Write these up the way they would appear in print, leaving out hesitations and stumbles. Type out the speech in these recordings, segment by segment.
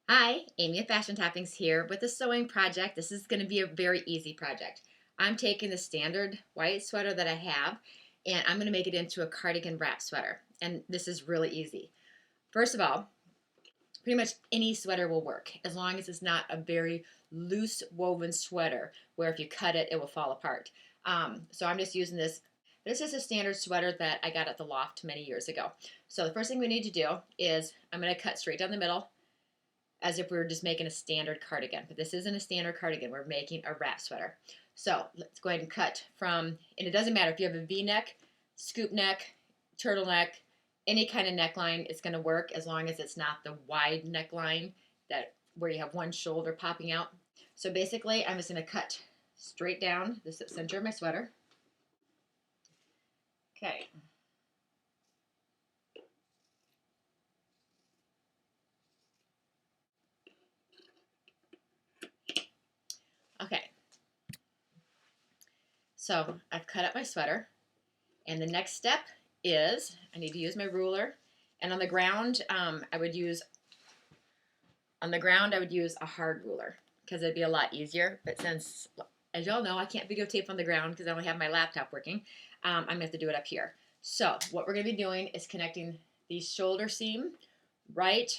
Hi, Amy of Fashion Toppings here with a sewing project. This is going to be a very easy project. I'm taking the standard white sweater that I have and I'm going to make it into a cardigan wrap sweater. And this is really easy. First of all, pretty much any sweater will work as long as it's not a very loose woven sweater where if you cut it, it will fall apart. So I'm just using this. This is a standard sweater that I got at the loft many years ago. So the first thing we need to do is I'm going to cut straight down the middle as if we were just making a standard cardigan. But this isn't a standard cardigan. We're making a wrap sweater. So let's go ahead and cut from, and it doesn't matter if you have a V-neck, scoop neck, turtleneck, any kind of neckline, it's going to work as long as it's not the wide neckline that where you have one shoulder popping out. So basically, I'm just going to cut straight down the center of my sweater. Okay. Okay. So I've cut up my sweater, and the next step is I need to use my ruler, and on the ground I would use a hard ruler because it'd be a lot easier. But since, as y'all know, I can't videotape on the ground because I only have my laptop working, I'm gonna have to do it up here. So what we're gonna be doing is connecting the shoulder seam right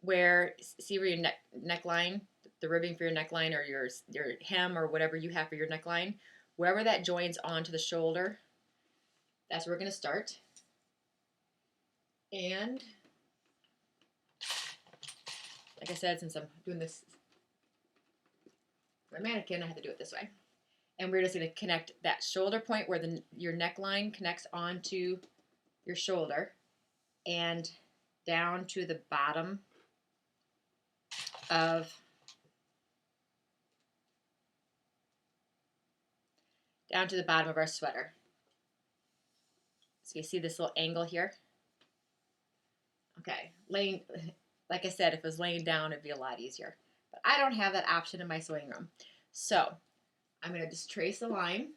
where, see where your neckline, the ribbing for your neckline or your hem or whatever you have for your neckline, wherever that joins onto the shoulder, that's where we're going to start. And like I said, since I'm doing this for a mannequin, I have to do it this way. And we're just going to connect that shoulder point where your neckline connects onto your shoulder and down to the bottom of our sweater. So you see this little angle here? Okay, like I said, if it was laying down, it'd be a lot easier. But I don't have that option in my sewing room. So I'm going to just trace a line.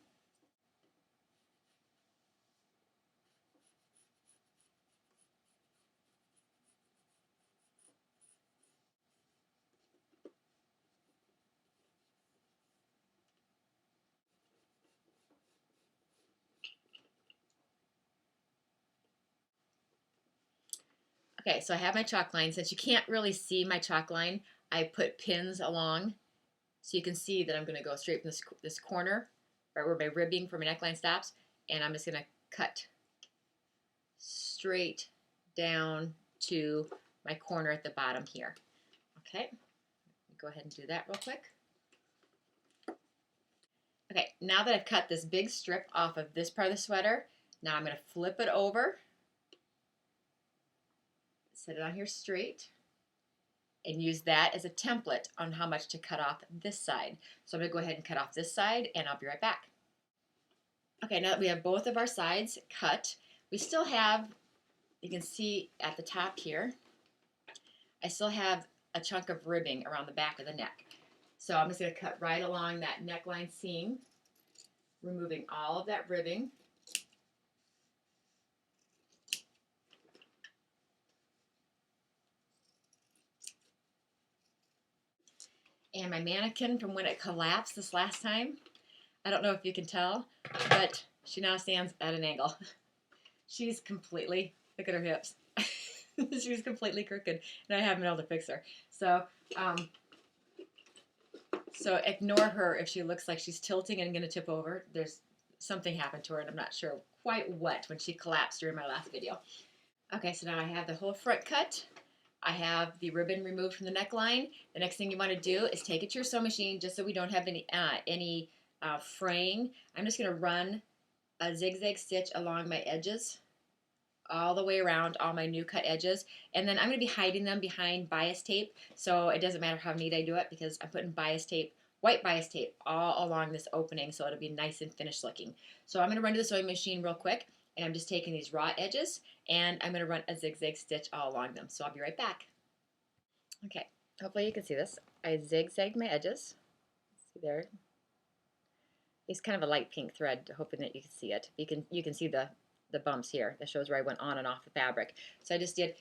Okay, so I have my chalk line. Since you can't really see my chalk line, I put pins along so you can see that I'm going to go straight from this corner, right where my ribbing for my neckline stops, and I'm just going to cut straight down to my corner at the bottom here. Okay, go ahead and do that real quick. Okay, now that I've cut this big strip off of this part of the sweater, now I'm going to flip it over, set it on here straight, and use that as a template on how much to cut off this side. So I'm going to go ahead and cut off this side, and I'll be right back. Okay, now that we have both of our sides cut, we still have, you can see at the top here, I still have a chunk of ribbing around the back of the neck. So I'm just going to cut right along that neckline seam, removing all of that ribbing. And my mannequin, from when it collapsed this last time, I don't know if you can tell, but she now stands at an angle. She's completely, look at her hips. She's completely crooked, and I haven't been able to fix her. So, so ignore her if she looks like she's tilting and going to tip over. There's something happened to her, and I'm not sure quite what when she collapsed during my last video. Okay, so now I have the whole front cut. I have the ribbon removed from the neckline. The next thing you want to do is take it to your sewing machine, just so we don't have any fraying. I'm just going to run a zigzag stitch along my edges, all the way around all my new cut edges, and then I'm going to be hiding them behind bias tape, so it doesn't matter how neat I do it because I'm putting bias tape, white bias tape, all along this opening, so it'll be nice and finished looking. So I'm going to run to the sewing machine real quick, and I'm just taking these raw edges, and I'm going to run a zigzag stitch all along them. So I'll be right back. Okay, hopefully you can see this. I zigzagged my edges. See there? It's kind of a light pink thread, hoping that you can see it. You can see the bumps here. That shows where I went on and off the fabric. So I just did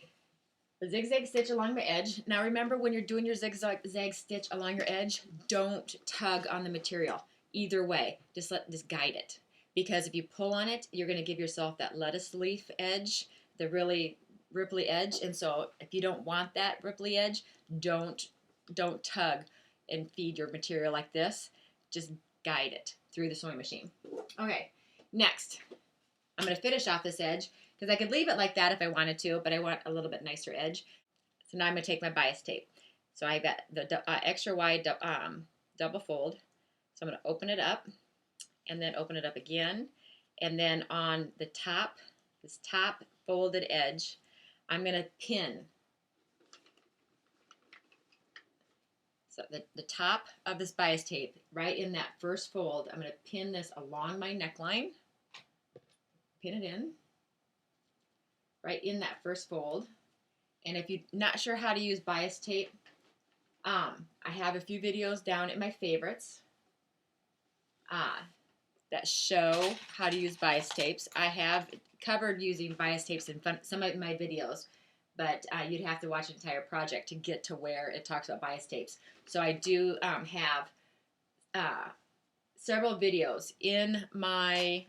a zigzag stitch along my edge. Now remember, when you're doing your zigzag stitch along your edge, don't tug on the material either way. Just guide it, because if you pull on it, you're going to give yourself that lettuce leaf edge, the really ripply edge. And so if you don't want that ripply edge, don't tug and feed your material like this. Just guide it through the sewing machine. Okay, next I'm going to finish off this edge, because I could leave it like that if I wanted to, but I want a little bit nicer edge. So now I'm going to take my bias tape. So I've got the extra wide double fold. So I'm going to open it up and then open it up again. And then on the top, this top folded edge, I'm going to pin. So the top of this bias tape, right in that first fold, I'm going to pin this along my neckline. Pin it in, right in that first fold. And if you're not sure how to use bias tape, I have a few videos down in my favorites that show how to use bias tapes. I have covered using bias tapes in some of my videos, but you'd have to watch an entire project to get to where it talks about bias tapes. So I do have several videos in my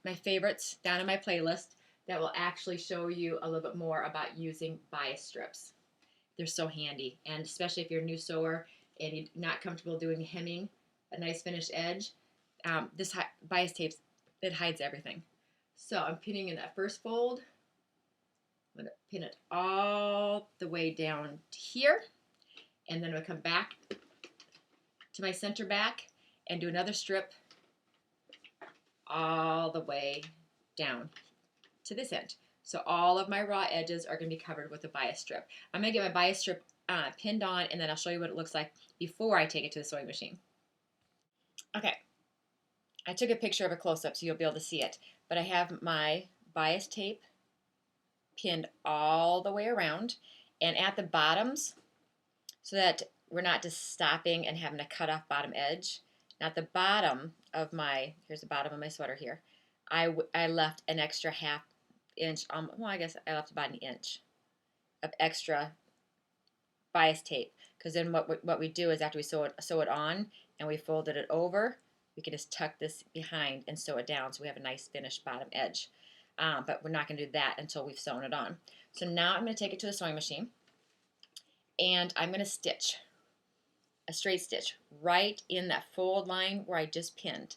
my favorites down in my playlist that will actually show you a little bit more about using bias strips. They're so handy, and especially if you're a new sewer and you're not comfortable doing hemming a nice finished edge, this bias tape, it hides everything. So I'm pinning in that first fold. I'm going to pin it all the way down to here, and then I'm going to come back to my center back and do another strip all the way down to this end. So all of my raw edges are going to be covered with a bias strip. I'm going to get my bias strip pinned on, and then I'll show you what it looks like before I take it to the sewing machine. Okay, I took a picture of a close-up so you'll be able to see it, but I have my bias tape pinned all the way around and at the bottoms, so that we're not just stopping and having to cut off bottom edge. Now at the bottom of my, here's the bottom of my sweater here, I left an extra ½ inch, well, I guess I left about an inch of extra bias tape, because then what we do is after we sew it on and we folded it over, we can just tuck this behind and sew it down so we have a nice finished bottom edge. But we're not going to do that until we've sewn it on. So now I'm going to take it to the sewing machine, and I'm going to stitch a straight stitch right in that fold line where I just pinned,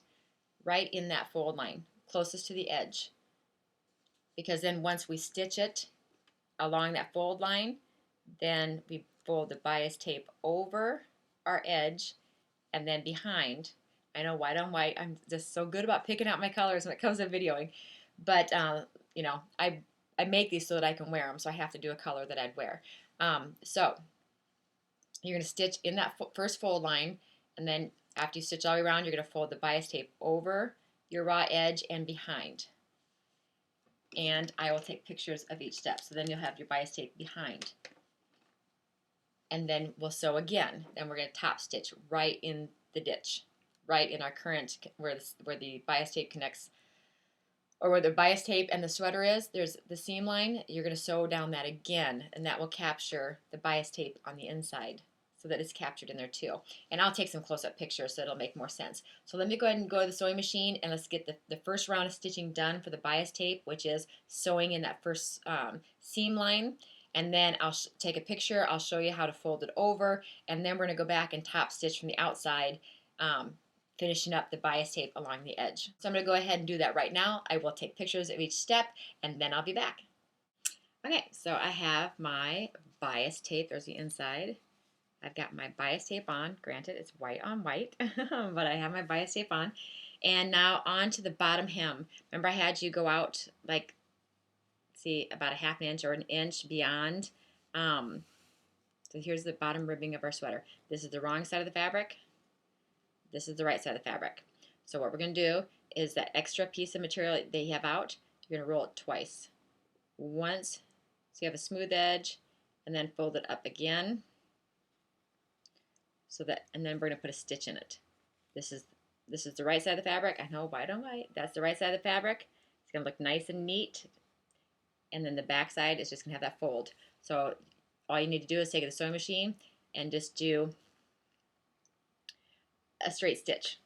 right in that fold line closest to the edge, because then once we stitch it along that fold line, then we fold the bias tape over our edge and then behind. I know, white on white, I'm just so good about picking out my colors when it comes to videoing, but you know, I make these so that I can wear them, so I have to do a color that I'd wear. So you're going to stitch in that first fold line, and then after you stitch all the way around, you're going to fold the bias tape over your raw edge and behind. And I will take pictures of each step, so then you'll have your bias tape behind. And then we'll sew again. Then we're going to top stitch right in the ditch, right in our current, where the bias tape connects, or where the bias tape and the sweater is, there's the seam line. You're going to sew down that again, and that will capture the bias tape on the inside, so that it's captured in there too. And I'll take some close-up pictures so it'll make more sense. So let me go ahead and go to the sewing machine, and let's get the first round of stitching done for the bias tape, which is sewing in that first seam line. And then I'll take a picture, I'll show you how to fold it over, and then we're going to go back and top stitch from the outside, finishing up the bias tape along the edge. So I'm going to go ahead and do that right now. I will take pictures of each step, and then I'll be back. Okay, so I have my bias tape. There's the inside. I've got my bias tape on. Granted, it's white on white, but I have my bias tape on. And now on to the bottom hem. Remember, I had you go out like, see, about a ½ inch or an inch beyond. So here's the bottom ribbing of our sweater. This is the wrong side of the fabric. This is the right side of the fabric. So what we're going to do is that extra piece of material that they have out, you're going to roll it twice. Once, so you have a smooth edge, and then fold it up again. So that, and then we're going to put a stitch in it. This is the right side of the fabric. I know, white on white. That's the right side of the fabric. It's going to look nice and neat. And then the back side is just going to have that fold. So all you need to do is take the sewing machine and just do a straight stitch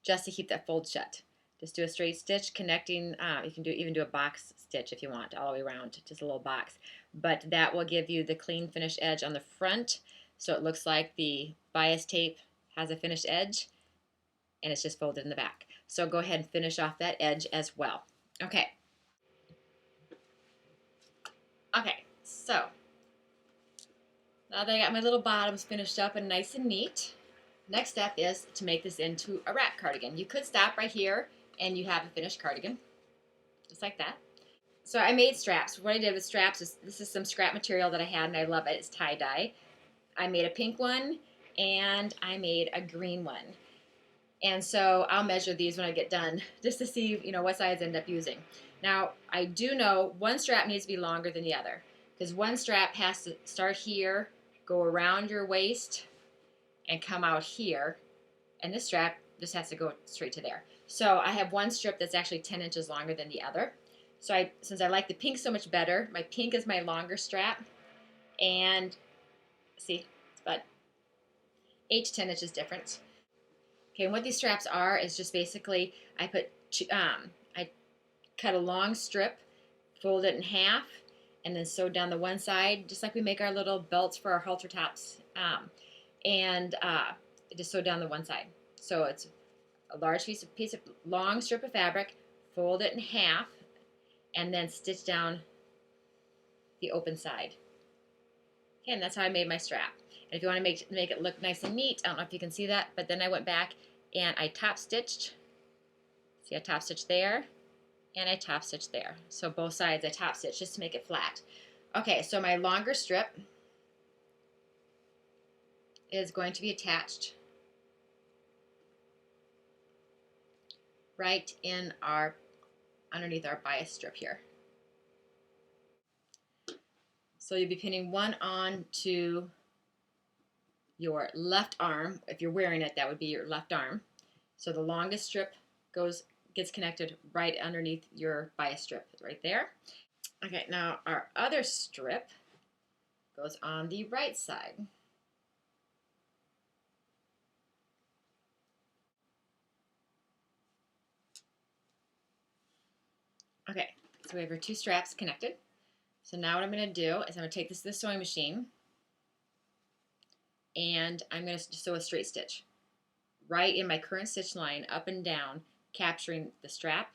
just to keep that fold shut. Just do a straight stitch connecting, you can even do a box stitch if you want, all the way around, just a little box. But that will give you the clean finished edge on the front, so it looks like the bias tape has a finished edge, and it's just folded in the back. So go ahead and finish off that edge as well. Okay. Okay, so now that I got my little bottoms finished up and nice and neat, next step is to make this into a wrap cardigan. You could stop right here and you have a finished cardigan, just like that. So I made straps. What I did with straps is, this is some scrap material that I had and I love it. It's tie-dye. I made a pink one and I made a green one. And so I'll measure these when I get done just to see, what size I end up using. Now, I do know one strap needs to be longer than the other because one strap has to start here, go around your waist, and come out here. And this strap just has to go straight to there. So I have one strip that's actually 10 inches longer than the other. So since I like the pink so much better, my pink is my longer strap. And see, it's about 8 to 10 inches difference. Okay, and what these straps are is just basically I cut a long strip, fold it in half, and then sew down the one side, just like we make our little belts for our halter tops, and just sew down the one side. So it's a large piece of long strip of fabric, fold it in half, and then stitch down the open side. Okay, and that's how I made my strap. And if you want to make it look nice and neat, I don't know if you can see that, but then I went back and I top stitched. See, I top stitched there, and I top stitched there. So both sides I top stitched just to make it flat. Okay, so my longer strip is going to be attached right in underneath our bias strip here. So you'll be pinning one on to your left arm. If you're wearing it, that would be your left arm. So the longest strip gets connected right underneath your bias strip, right there. Okay, now our other strip goes on the right side. Okay, so we have our two straps connected. So now what I'm going to do is I'm going to take this to the sewing machine and I'm going to sew a straight stitch right in my current stitch line, up and down, capturing the strap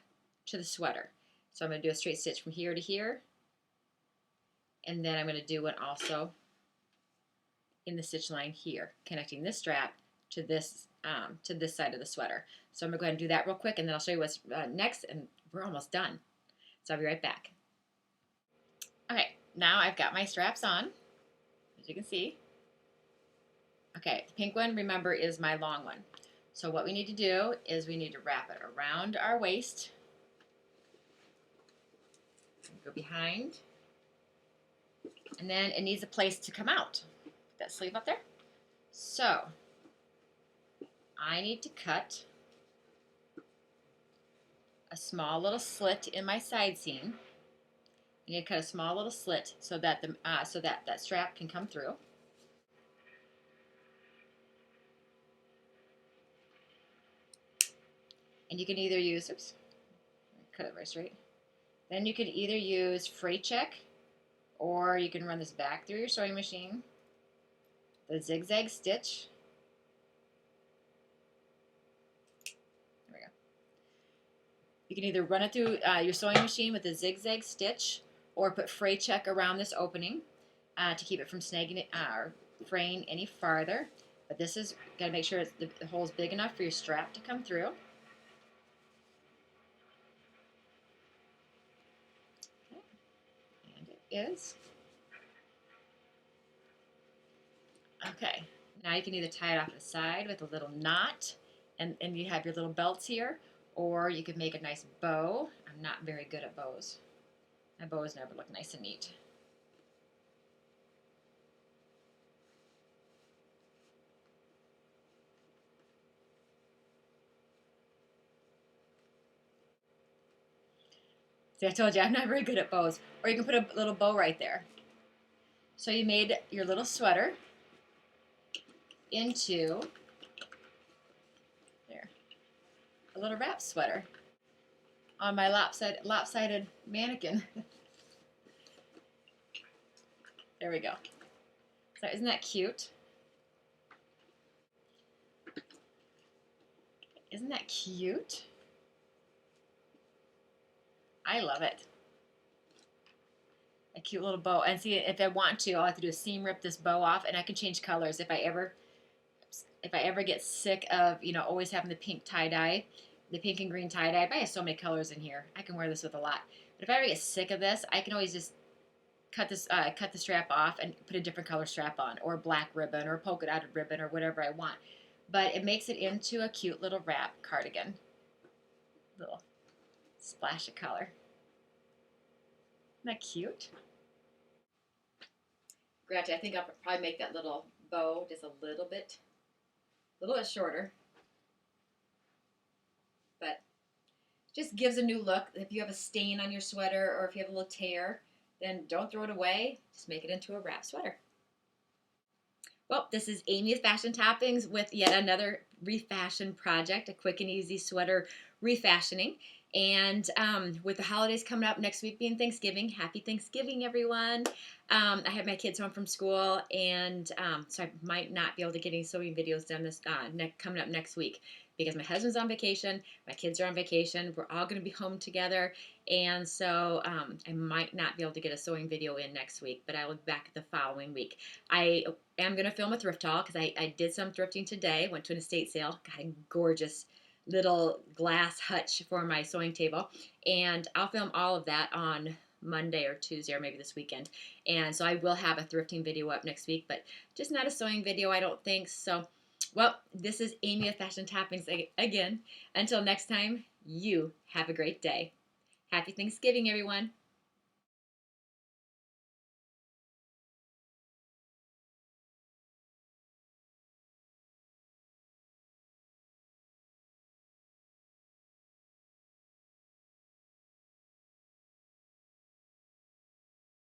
to the sweater. So I'm going to do a straight stitch from here to here, and then I'm going to do one also in the stitch line here, connecting this strap to this side of the sweater. So I'm going to go ahead and do that real quick, and then I'll show you what's next, and we're almost done. So I'll be right back. Okay, now I've got my straps on, as you can see. Okay, the pink one, remember, is my long one. So what we need to do is we need to wrap it around our waist, go behind, and then it needs a place to come out. Put that sleeve up there. So I need to cut a small little slit in my side seam. I need to cut a small little slit so that that strap can come through. And you can either use, oops, cut it right straight. Then you can either use fray check, or you can run this back through your sewing machine, the zigzag stitch. There we go. You can either run it through your sewing machine with a zigzag stitch, or put fray check around this opening to keep it from snagging it or fraying any farther. But this is got to make sure the hole is big enough for your strap to come through. And it is. Okay, now you can either tie it off the side with a little knot, and you have your little belts here, or you could make a nice bow. I'm not very good at bows. My bows never look nice and neat. See, I told you I'm not very good at bows. Or you can put a little bow right there. So you made your little sweater into there, a little wrap sweater on my lopsided mannequin. There we go. So isn't that cute? Isn't that cute? I love it. A cute little bow. And see, if I want to, all I have to do is seam rip this bow off, and I can change colors if I ever get sick of, always having the pink tie-dye, the pink and green tie-dye. I have so many colors in here. I can wear this with a lot. But if I ever get sick of this, I can always just cut the strap off and put a different color strap on, or black ribbon, or polka dotted ribbon, or whatever I want. But it makes it into a cute little wrap cardigan. Little splash of color. Isn't that cute? Granted, I think I'll probably make that little bow just a little bit shorter. But just gives a new look. If you have a stain on your sweater, or if you have a little tear, then don't throw it away. Just make it into a wrap sweater. Well, this is Amy with Fashion Toppings with yet another refashion project, a quick and easy sweater refashioning. And with the holidays coming up, next week being Thanksgiving, happy Thanksgiving, everyone. I have my kids home from school, and so I might not be able to get any sewing videos done this coming up next week, because my husband's on vacation, my kids are on vacation, we're all going to be home together, and so I might not be able to get a sewing video in next week, but I will be back the following week. I am going to film a thrift haul, because I did some thrifting today, went to an estate sale, got a gorgeous little glass hutch for my sewing table, and I'll film all of that on Monday or Tuesday, or maybe this weekend. And so I will have a thrifting video up next week, but just not a sewing video, I don't think. So, well, this is Amy of Fashion Toppings again. Until next time, you have a great day. Happy Thanksgiving, everyone.